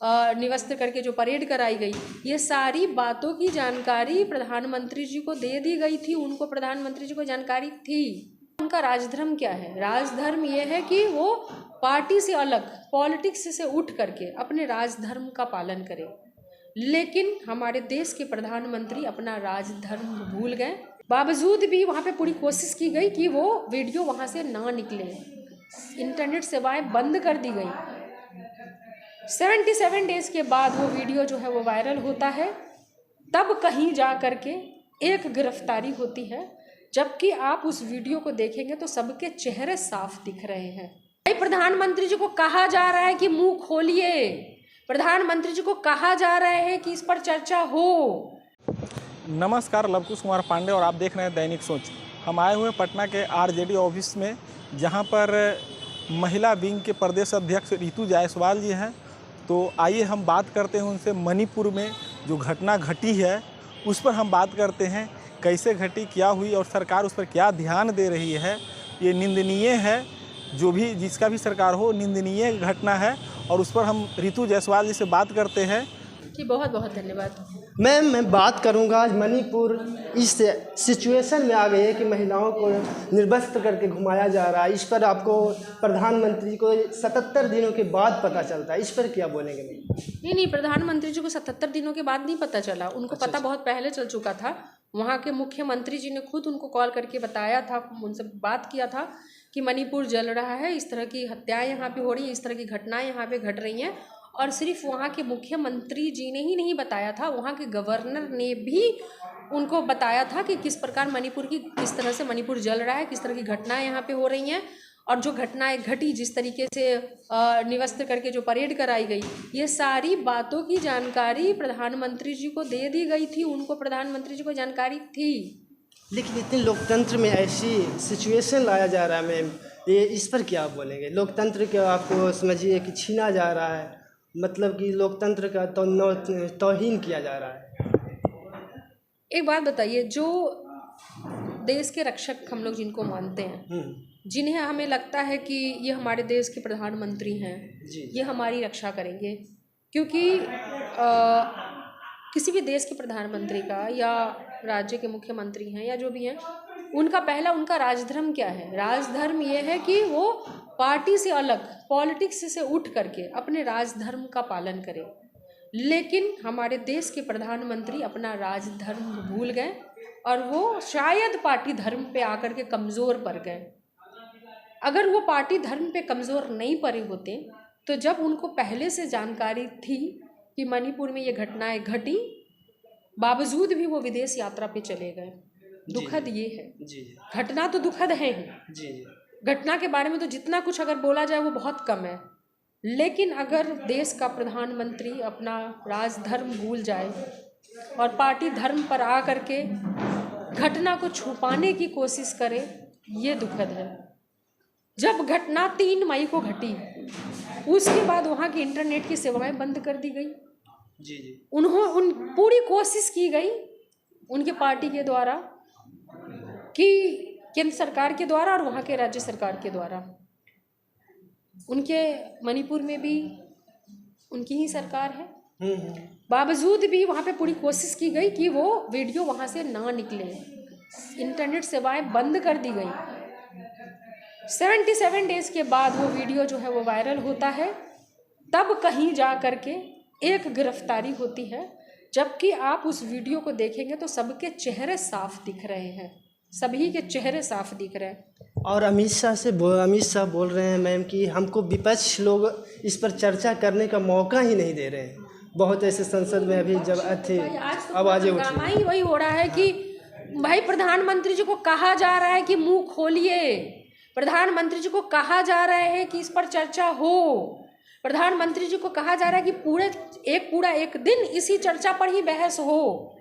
निवस्त्र करके जो परेड कराई गई, ये सारी बातों की जानकारी प्रधानमंत्री जी को दे दी गई थी। उनको प्रधानमंत्री जी को जानकारी थी। उनका राजधर्म क्या है? राजधर्म ये है कि वो पार्टी से अलग, पॉलिटिक्स से उठ करके अपने राजधर्म का पालन करें। लेकिन हमारे देश के प्रधानमंत्री अपना राजधर्म भूल गए। बावजूद भी वहाँ पे पूरी कोशिश की गई कि वो वीडियो वहाँ से ना निकले, इंटरनेट सेवाएं बंद कर दी गई। 77 डेज के बाद वो वीडियो जो है वो वायरल होता है, तब कहीं जा करके एक गिरफ्तारी होती है। जबकि आप उस वीडियो को देखेंगे तो सबके चेहरे साफ दिख रहे हैं। भाई, प्रधानमंत्री जी को कहा जा रहा है कि मुंह खोलिए, प्रधानमंत्री जी को कहा जा रहा है कि इस पर चर्चा हो। नमस्कार, लवकुश कुमार पांडे और आप देख रहे हैं दैनिक सोच। हम आए हुए पटना के आरजेडी ऑफिस में, जहां पर महिला विंग के प्रदेश अध्यक्ष रितु जायसवाल जी हैं। तो आइए हम बात करते हैं उनसे। मणिपुर में जो घटना घटी है उस पर हम बात करते हैं, कैसे घटी, क्या हुई और सरकार उस पर क्या ध्यान दे रही है। ये निंदनीय है, जो भी जिसका भी सरकार हो, निंदनीय घटना है और उस पर हम रितु जायसवाल जी से बात करते हैं। जी बहुत बहुत धन्यवाद। मैं बात करूंगा, आज मणिपुर इस सिचुएशन में आ गई है कि महिलाओं को निर्वस्त्र करके घुमाया जा रहा है। इस पर आपको प्रधानमंत्री को 77 दिनों के बाद पता चलता है, इस पर क्या बोलेंगे? नहीं, प्रधानमंत्री जी को 77 दिनों के बाद नहीं पता चला, उनको पता बहुत पहले चल चुका था। वहाँ के मुख्यमंत्री जी ने खुद उनको कॉल करके बताया था, उनसे बात किया था कि मणिपुर जल रहा है, इस तरह की हत्याएं यहाँ पे हो रही हैं, इस तरह की घटनाएं यहाँ पे घट रही हैं। और सिर्फ वहाँ के मुख्यमंत्री जी ने ही नहीं बताया था, वहाँ के गवर्नर ने भी उनको बताया था कि किस प्रकार मणिपुर की, किस तरह से मणिपुर जल रहा है, किस तरह की घटनाएं यहाँ पे हो रही हैं। और जो घटनाएं घटी, जिस तरीके से निवस्त्र करके जो परेड कराई गई, ये सारी बातों की जानकारी प्रधानमंत्री जी को दे दी गई थी। उनको प्रधानमंत्री जी को जानकारी थी। लेकिन इतने लोकतंत्र में ऐसी सिचुएशन लाया जा रहा है मैम, ये इस पर क्या आप बोलेंगे? लोकतंत्र के आपको समझिए कि छीना जा रहा है, मतलब कि लोकतंत्र का तौहीन किया जा रहा है। एक बात बताइए, जो देश के रक्षक हम लोग जिनको मानते हैं, जिन्हें हमें लगता है कि ये हमारे देश के प्रधानमंत्री हैं, ये हमारी रक्षा करेंगे, क्योंकि किसी भी देश के प्रधानमंत्री का या राज्य के मुख्यमंत्री हैं या जो भी हैं, उनका राजधर्म क्या है? राजधर्म ये है कि वो पार्टी से अलग, पॉलिटिक्स से उठ करके अपने राजधर्म का पालन करें। लेकिन हमारे देश के प्रधानमंत्री अपना राजधर्म भूल गए और वो शायद पार्टी धर्म पे आकर के कमज़ोर पड़ गए। अगर वो पार्टी धर्म पे कमज़ोर नहीं पड़े होते तो जब उनको पहले से जानकारी थी कि मणिपुर में ये घटनाएं घटी, बावजूद भी वो विदेश यात्रा पे चले गए। दुखद ये है। घटना तो दुखद है ही। घटना के बारे में तो जितना कुछ अगर बोला जाए वो बहुत कम है। लेकिन अगर देश का प्रधानमंत्री अपना राजधर्म भूल जाए और पार्टी धर्म पर आ करके घटना को छुपाने की कोशिश करे, ये दुखद है। जब घटना 3 मई को घटी, उसके बाद वहाँ की इंटरनेट की सेवाएं बंद कर दी गई। पूरी कोशिश की गई उनके पार्टी के द्वारा, कि केंद्र सरकार के द्वारा और वहाँ के राज्य सरकार के द्वारा। उनके मणिपुर में भी उनकी ही सरकार है, बावजूद भी वहाँ पे पूरी कोशिश की गई कि वो वीडियो वहाँ से ना निकले, इंटरनेट सेवाएं बंद कर दी गई। 77 डेज के बाद वो वीडियो जो है वो वायरल होता है, तब कहीं जा करके एक गिरफ्तारी होती है। जबकि आप उस वीडियो को देखेंगे तो सबके चेहरे साफ दिख रहे हैं, सभी के चेहरे साफ दिख रहे हैं। और अमित शाह बोल रहे हैं मैम कि हमको विपक्ष लोग इस पर चर्चा करने का मौका ही नहीं दे रहे हैं। बहुत ऐसे संसद में अभी जब थे आवाज़ें उठी, वही हो रहा है कि भाई, प्रधानमंत्री जी को कहा जा रहा है कि मुंह खोलिए, प्रधानमंत्री जी को कहा जा रहा है कि इस पर चर्चा हो, प्रधानमंत्री जी को कहा जा रहा है कि पूरा एक दिन इसी चर्चा पर ही बहस हो।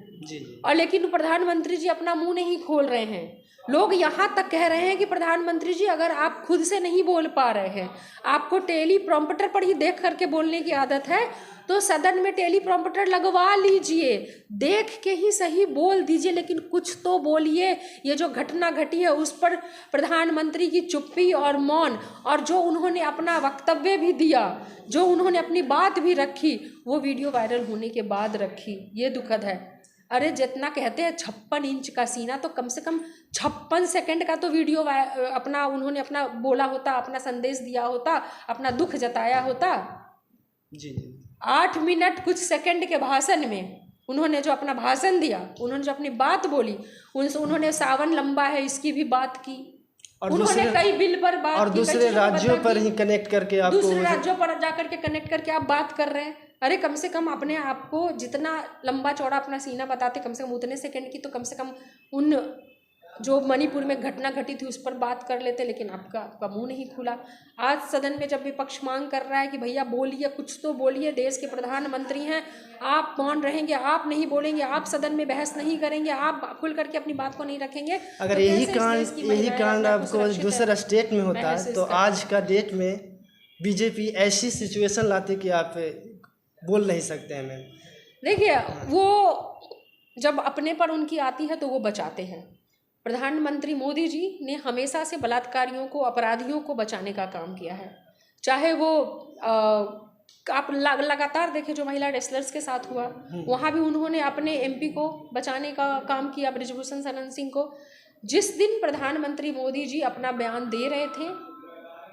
और लेकिन प्रधानमंत्री जी अपना मुंह नहीं खोल रहे हैं। लोग यहाँ तक कह रहे हैं कि प्रधानमंत्री जी अगर आप खुद से नहीं बोल पा रहे हैं, आपको टेलीप्रॉम्प्टर पर ही देख करके बोलने की आदत है, तो सदन में टेलीप्रॉम्प्टर लगवा लीजिए, देख के ही सही बोल दीजिए, लेकिन कुछ तो बोलिए। ये जो घटना घटी है उस पर प्रधानमंत्री की चुप्पी और मौन, और जो उन्होंने अपना वक्तव्य भी दिया, जो उन्होंने अपनी बात भी रखी, वो वीडियो वायरल होने के बाद रखी, ये दुखद है। अरे जितना कहते हैं 56 इंच का सीना, तो कम से कम 56 सेकंड का तो वीडियो अपना उन्होंने अपना बोला होता, अपना संदेश दिया होता, अपना दुख जताया होता। जी 8 मिनट कुछ सेकंड के भाषण में उन्होंने जो अपना भाषण दिया, उन्होंने जो अपनी बात बोली, उन्होंने सावन लंबा है इसकी भी बात की, और उन्होंने कई बिल पर बात और की, दूसरे राज्यों पर ही कनेक्ट करके आपको, दूसरे राज्यों पर जाकर के कनेक्ट करके आप बात कर रहे हैं। अरे कम से कम अपने आप को जितना लंबा चौड़ा अपना सीना बताते, कम से कम उतने सेकंड की तो कम से कम उन जो मणिपुर में घटना घटी थी उस पर बात कर लेते, लेकिन आपका मुंह नहीं खुला। आज सदन में जब विपक्ष मांग कर रहा है कि भैया बोलिए, कुछ तो बोलिए, देश के प्रधानमंत्री हैं, आप मौन रहेंगे, आप नहीं बोलेंगे, आप सदन में बहस नहीं करेंगे, आप खुल करके अपनी बात को नहीं रखेंगे, अगर तो यही कांड आपको दूसरा स्टेट में होता है तो आज का डेट में बीजेपी ऐसी सिचुएशन लाती कि आप बोल नहीं सकते हैं। मैम देखिए, वो जब अपने पर उनकी आती है तो वो बचाते हैं। प्रधानमंत्री मोदी जी ने हमेशा से बलात्कारियों को, अपराधियों को बचाने का काम किया है। चाहे वो आप लगातार देखें जो महिला रेसलर्स के साथ हुआ, वहाँ भी उन्होंने अपने एमपी को बचाने का काम किया, ब्रिजभूषण शरण सिंह को। जिस दिन प्रधानमंत्री मोदी जी अपना बयान दे रहे थे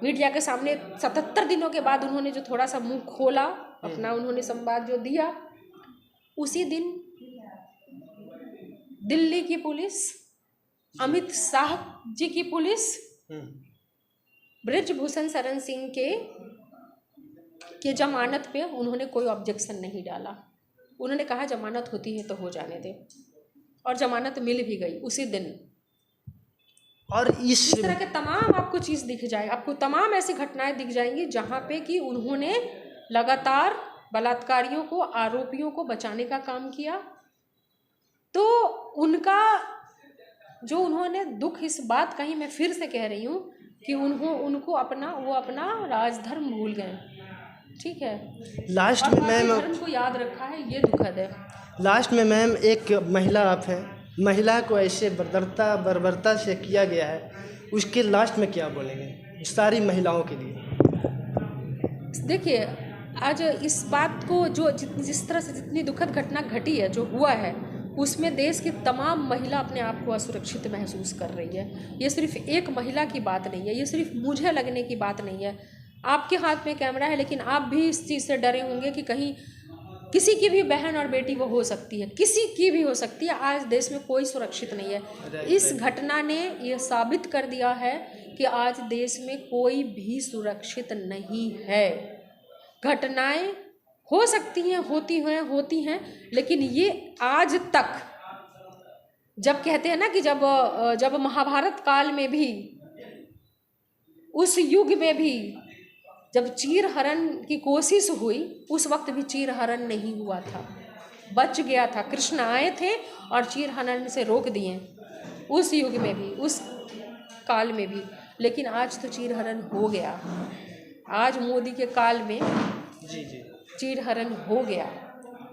मीडिया के सामने, 77 दिनों के बाद उन्होंने जो थोड़ा सा मुंह खोला, अपना उन्होंने संवाद जो दिया, उसी दिन दिल्ली की पुलिस, अमित शाह जी की पुलिस ब्रिजभूषण शरण सिंह के जमानत पे उन्होंने कोई ऑब्जेक्शन नहीं डाला। उन्होंने कहा जमानत होती है तो हो जाने दे, और जमानत मिल भी गई उसी दिन। और इस तरह के तमाम आपको चीज़ दिख जाए, आपको तमाम ऐसी घटनाएं दिख जाएंगी जहाँ पे कि उन्होंने लगातार बलात्कारियों को, आरोपियों को बचाने का काम किया। तो उनका जो उन्होंने दुख इस बात का ही मैं फिर से कह रही हूँ कि उनको अपना राजधर्म भूल गए। ठीक है, लास्ट में मैम धर्म को याद रखा है, ये दुखद है। लास्ट में मैम एक महिला आप हैं, महिला को ऐसे बर्बरता से किया गया है, उसके लास्ट में क्या बोलेंगे सारी महिलाओं के लिए? देखिए, आज इस बात को जो जिस तरह से जितनी दुखद घटना घटी है, जो हुआ है, उसमें देश की तमाम महिला अपने आप को असुरक्षित महसूस कर रही है। ये सिर्फ एक महिला की बात नहीं है, ये सिर्फ मुझे लगने की बात नहीं है। आपके हाथ में कैमरा है, लेकिन आप भी इस चीज़ से डरे होंगे कि कहीं किसी की भी बहन और बेटी वो हो सकती है, किसी की भी हो सकती है। आज देश में कोई सुरक्षित नहीं है। इस घटना ने ये साबित कर दिया है कि आज देश में कोई भी सुरक्षित नहीं है। घटनाएं हो सकती हैं, होती हैं, लेकिन ये आज तक, जब कहते हैं ना कि जब महाभारत काल में भी, उस युग में भी जब चीर हरण की कोशिश हुई, उस वक्त भी चीर हरण नहीं हुआ था, बच गया था। कृष्ण आए थे और चीर हरण से रोक दिए, उस युग में भी, उस काल में भी। लेकिन आज तो चीर हरण हो गया। आज मोदी के काल में जी चीर हरण हो गया।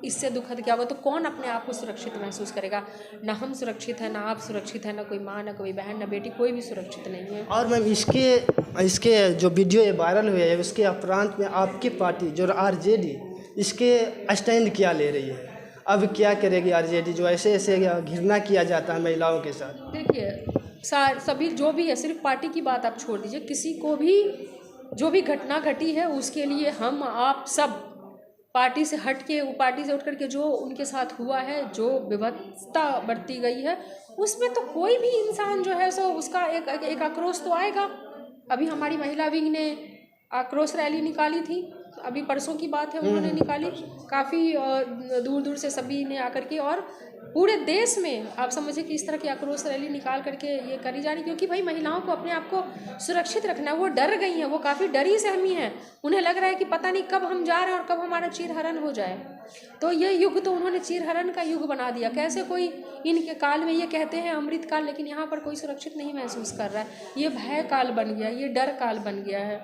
इससे दुखद क्या होगा? तो कौन अपने आप को सुरक्षित महसूस करेगा? ना हम सुरक्षित हैं, ना आप सुरक्षित हैं, ना कोई माँ, ना कोई बहन, ना बेटी, कोई भी सुरक्षित नहीं है। और मैम इसके जो वीडियो ये वायरल हुए है, उसके उपरांत में आपकी पार्टी जो आरजेडी, इसके स्टैंड क्या ले रही है? अब क्या करेगी आरजेडी जो ऐसे घृणा किया जाता है महिलाओं के साथ? देखिए, सभी जो भी है, सिर्फ पार्टी की बात आप छोड़ दीजिए, किसी को भी जो भी घटना घटी है उसके लिए हम आप सब पार्टी से उठ करके जो उनके साथ हुआ है, जो विभत्सता बरती गई है, उसमें तो कोई भी इंसान जो है सो उसका एक आक्रोश तो आएगा। अभी हमारी महिला विंग ने आक्रोश रैली निकाली थी, अभी परसों की बात है, उन्होंने निकाली, काफ़ी दूर दूर से सभी ने आकर के, और पूरे देश में आप समझिए कि इस तरह की आक्रोश रैली निकाल करके ये करी जा रही, क्योंकि भाई महिलाओं को अपने आप को सुरक्षित रखना है। वो डर गई हैं, वो काफ़ी डरी सहमी हैं, उन्हें लग रहा है कि पता नहीं कब हम जा रहे हैं और कब हमारा चीर हरण हो जाए। तो ये युग तो उन्होंने चीरहरण का युग बना दिया। कैसे कोई इनके काल में, ये कहते हैं अमृत काल, लेकिन यहाँ पर कोई सुरक्षित नहीं महसूस कर रहा है। ये भय काल बन गया, ये डर काल बन गया है।